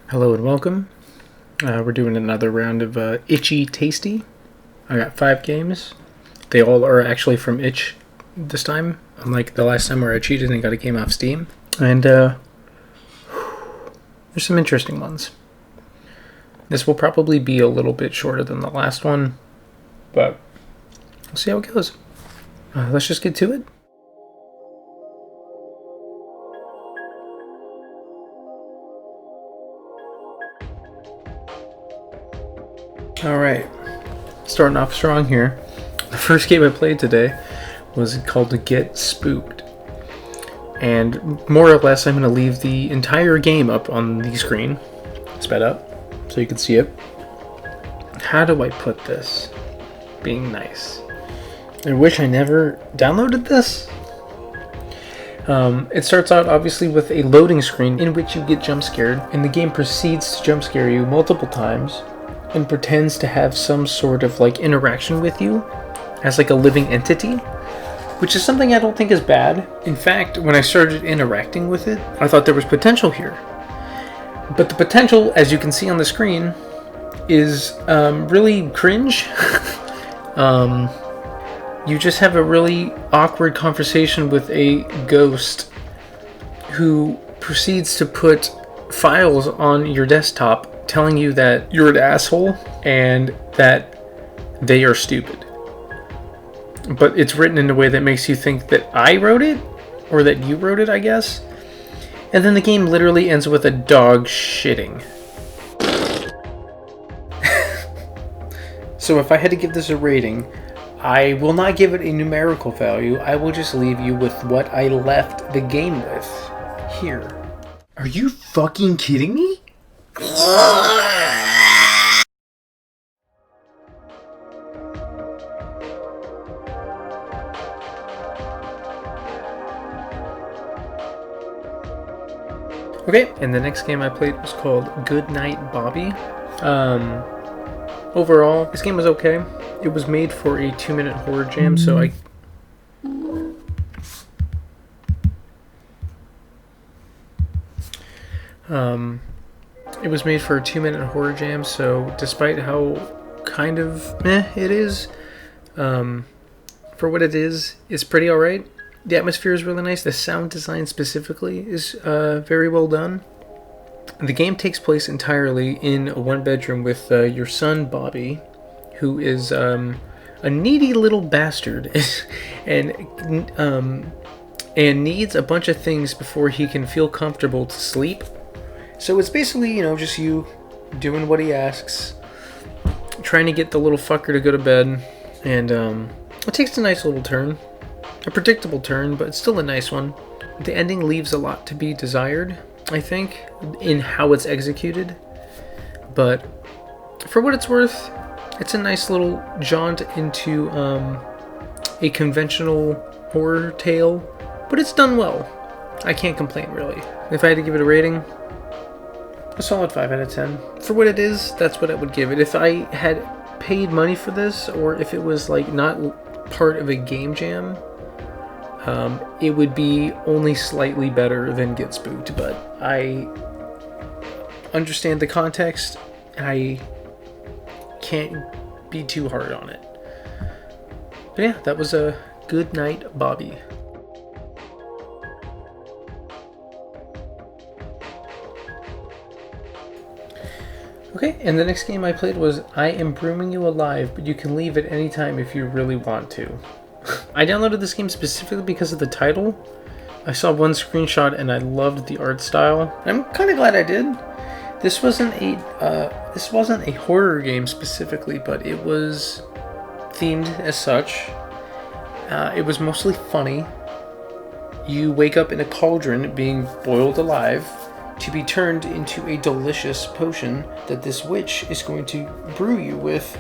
Hello and welcome. We're doing another round of Itch.y Tasty. I got 5 games. They all are actually from Itch this time, unlike the last time where I cheated and got a game off Steam. And there's some interesting ones. This will probably be a little bit shorter than the last one, but we'll see how it goes. Let's just get to it. Alright, starting off strong here. The first game I played today was called Get Spooked. And more or less I'm going to leave the entire game up on the screen, sped up, so you can see it. How do I put this? Being nice. I wish I never downloaded this. It starts out obviously with a loading screen in which you get jump scared, and the game proceeds to jump scare you multiple times and pretends to have some sort of like interaction with you as like a living entity, which is something I don't think is bad. In fact, when I started interacting with it, I thought there was potential here. But the potential, as you can see on the screen, is really cringe. You just have a really awkward conversation with a ghost who proceeds to put files on your desktop telling you that you're an asshole and that they are stupid. But it's written in a way that makes you think that I wrote it, or that you wrote it, I guess. And then the game literally ends with a dog shitting. So if I had to give this a rating, I will not give it a numerical value. I will just leave you with what I left the game with here. Are you fucking kidding me? Okay, and the next game I played was called Goodnight, Bobby. Overall, this game was okay. It was made for a 2-minute horror jam, so it was made for a 2-minute horror jam, so despite how kind of meh it is, for what it is, it's pretty alright. The atmosphere is really nice. The sound design specifically is very well done. The game takes place entirely in one bedroom with your son, Bobby, who is a needy little bastard and needs a bunch of things before he can feel comfortable to sleep. So it's basically, just you doing what he asks, trying to get the little fucker to go to bed, and it takes a nice little turn. A predictable turn, but it's still a nice one. The ending leaves a lot to be desired, I think, in how it's executed. But for what it's worth, it's a nice little jaunt into a conventional horror tale, but it's done well. I can't complain, really. If I had to give it a rating, a solid 5 out of 10. For what it is, that's what I would give it. If I had paid money for this, or if it was like not part of a game jam, it would be only slightly better than Get Spooked, but I understand the context, and I can't be too hard on it. But yeah, that was a Goodnight, Bobby. Okay, and the next game I played was I Am Brewing You Alive, but you can leave at any time if you really want to. I downloaded this game specifically because of the title. I saw one screenshot and I loved the art style. I'm kind of glad I did. This wasn't a horror game specifically, but it was themed as such. It was mostly funny. You wake up in a cauldron being boiled alive to be turned into a delicious potion that this witch is going to brew you with.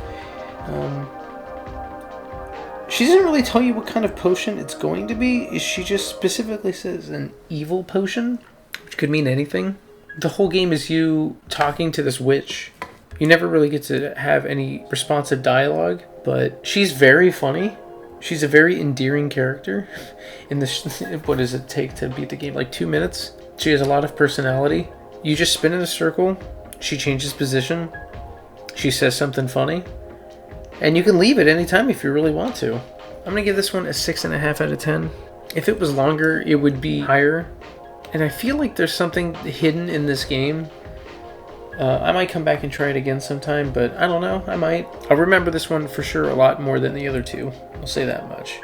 She doesn't really tell you what kind of potion it's going to be. She just specifically says an evil potion, which could mean anything. The whole game is you talking to this witch. You never really get to have any responsive dialogue, but she's very funny. She's a very endearing character. In this, what does it take to beat the game? Like 2 minutes? She has a lot of personality. You just spin in a circle, she changes position, she says something funny, and you can leave at any time if you really want to. I'm gonna give this one a 6.5 out of 10. If it was longer, it would be higher. And I feel like there's something hidden in this game. I might come back and try it again sometime, but I don't know, I might. I'll remember this one for sure a lot more than the other two. I'll say that much.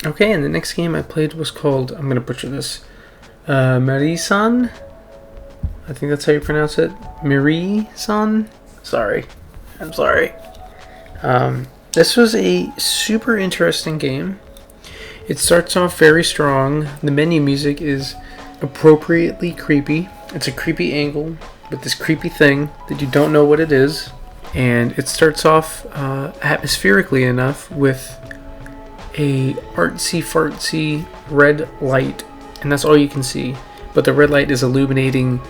Okay, and the next game I played was called, I'm gonna butcher this, Merei-San? I think that's how you pronounce it. Merei-San? Sorry. I'm sorry. This was a super interesting game. It starts off very strong. The menu music is appropriately creepy. It's a creepy angle with this creepy thing that you don't know what it is. And it starts off atmospherically enough with a artsy-fartsy red light. And that's all you can see. But the red light is illuminating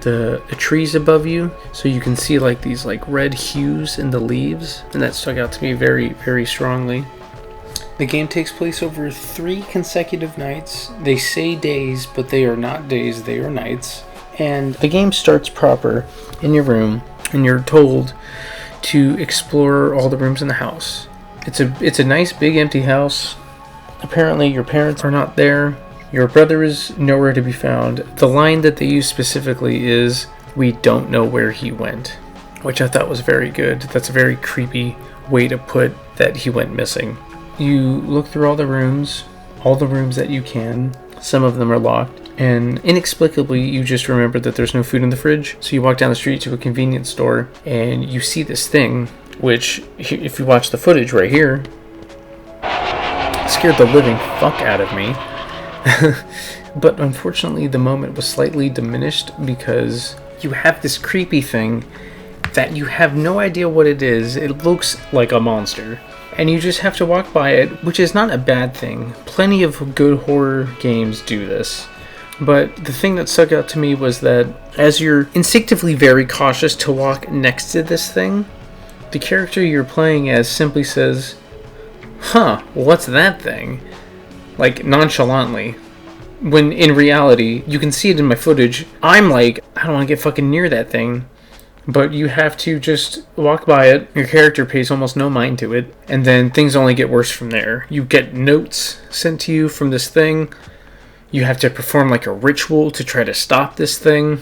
the trees above you, so you can see like these like red hues in the leaves, and that stuck out to me very, very strongly. The game takes place over 3 consecutive nights. They say days, but they are not days, they are nights. And the game starts proper in your room, and you're told to explore all the rooms in the house. It's a nice big empty house. Apparently your parents are not there. Your brother is nowhere to be found. The line that they use specifically is, "We don't know where he went," which I thought was very good. That's a very creepy way to put that he went missing. You look through all the rooms that you can. Some of them are locked. And inexplicably, you just remember that there's no food in the fridge. So you walk down the street to a convenience store, and you see this thing, which, if you watch the footage right here, scared the living fuck out of me. But unfortunately the moment was slightly diminished because you have this creepy thing that you have no idea what it is. It looks like a monster and you just have to walk by it, which is not a bad thing. Plenty of good horror games do this. But the thing that stuck out to me was that as you're instinctively very cautious to walk next to this thing, the character you're playing as simply says, "Huh, what's that thing?" Like, nonchalantly. When in reality, you can see it in my footage, I'm like, I don't want to get fucking near that thing. But you have to just walk by it, your character pays almost no mind to it, and then things only get worse from there. You get notes sent to you from this thing, you have to perform like a ritual to try to stop this thing.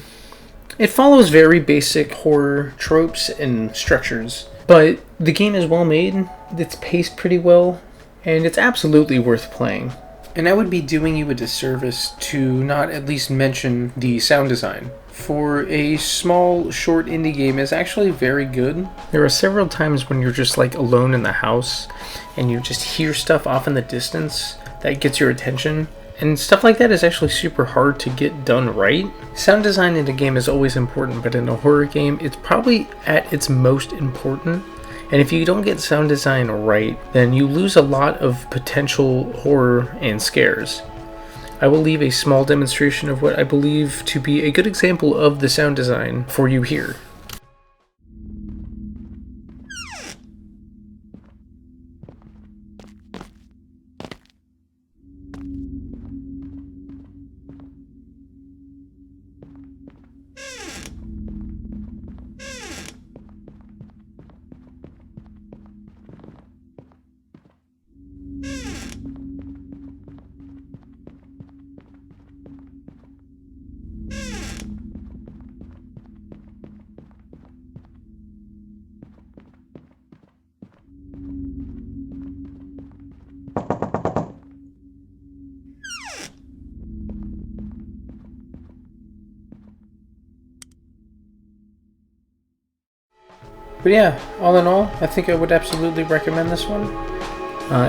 It follows very basic horror tropes and structures, but the game is well made, it's paced pretty well, and it's absolutely worth playing. And I would be doing you a disservice to not at least mention the sound design. For a small, short indie game, it's actually very good. There are several times when you're just like alone in the house and you just hear stuff off in the distance that gets your attention. And stuff like that is actually super hard to get done right. Sound design in a game is always important, but in a horror game, it's probably at its most important. And if you don't get sound design right, then you lose a lot of potential horror and scares. I will leave a small demonstration of what I believe to be a good example of the sound design for you here. But yeah, all in all, I think I would absolutely recommend this one.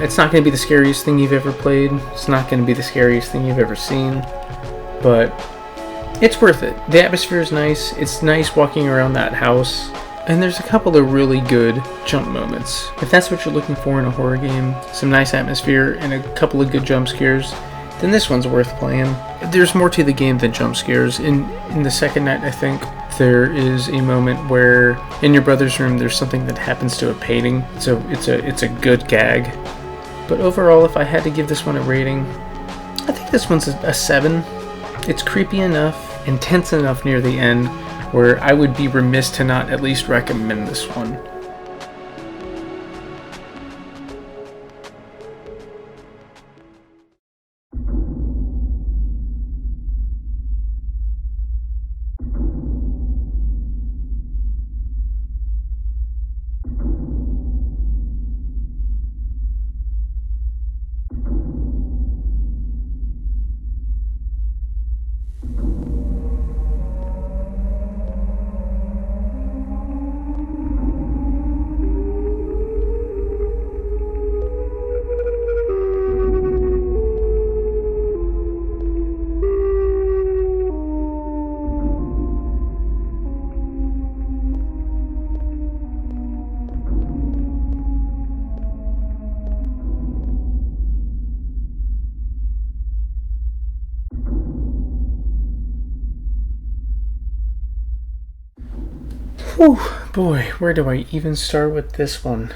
It's not going to be the scariest thing you've ever played. It's not going to be the scariest thing you've ever seen. But it's worth it. The atmosphere is nice. It's nice walking around that house. And there's a couple of really good jump moments. If that's what you're looking for in a horror game, some nice atmosphere and a couple of good jump scares, then this one's worth playing. There's more to the game than jump scares. In the second night, I think, there is a moment where in your brother's room there's something that happens to a painting, so it's a good gag. But overall, if I had to give this one a rating, I think this one's a 7. It's creepy enough, intense enough near the end, where I would be remiss to not at least recommend this one. Whew, boy, where do I even start with this one?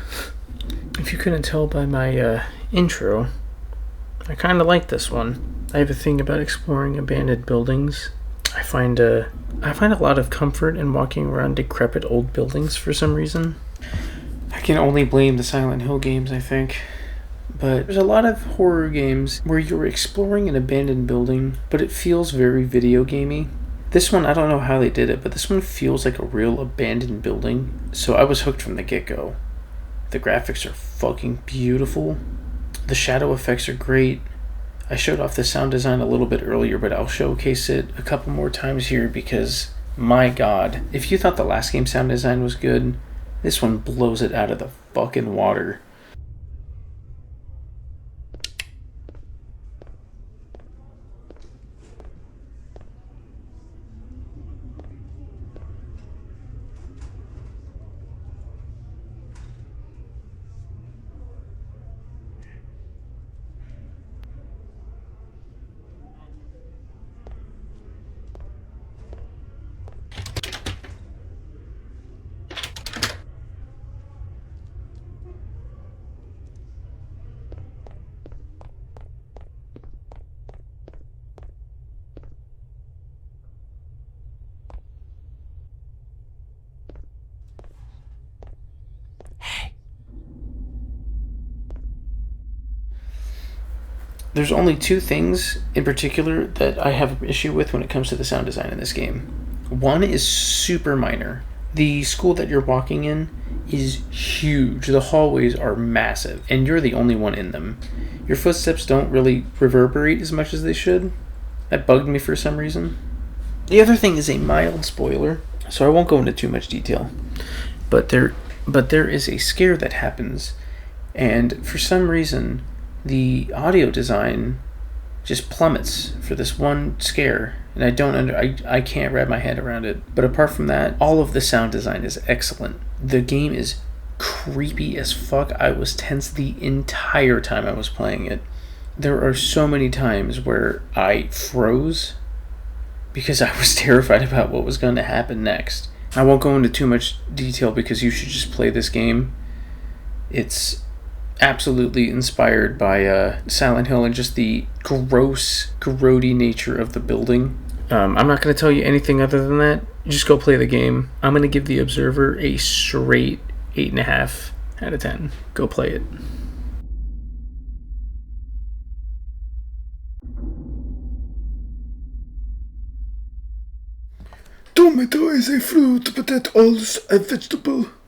If you couldn't tell by my intro, I kind of like this one. I have a thing about exploring abandoned buildings. I find a lot of comfort in walking around decrepit old buildings for some reason. I can only blame the Silent Hill games, I think. But there's a lot of horror games where you're exploring an abandoned building, but it feels very video gamey. This one, I don't know how they did it, but this one feels like a real abandoned building. So I was hooked from the get-go. The graphics are fucking beautiful. The shadow effects are great. I showed off the sound design a little bit earlier, but I'll showcase it a couple more times here because, my god, if you thought the last game sound design was good, this one blows it out of the fucking water. There's only two things in particular that I have an issue with when it comes to the sound design in this game. One is super minor. The school that you're walking in is huge. The hallways are massive, and you're the only one in them. Your footsteps don't really reverberate as much as they should. That bugged me for some reason. The other thing is a mild spoiler, so I won't go into too much detail. But there is a scare that happens, and for some reason the audio design just plummets for this one scare, and I can't wrap my head around it. But apart from that, all of the sound design is excellent. The game is creepy as fuck. I was tense the entire time I was playing it. There are so many times where I froze because I was terrified about what was going to happen next. I won't go into too much detail because you should just play this game. It's absolutely inspired by Silent Hill and just the gross, grody nature of the building. I'm not going to tell you anything other than that. Just go play the game. I'm going to give The Observer a straight 8.5 out of 10. Go play it. Tomato is a fruit, but that also a vegetable.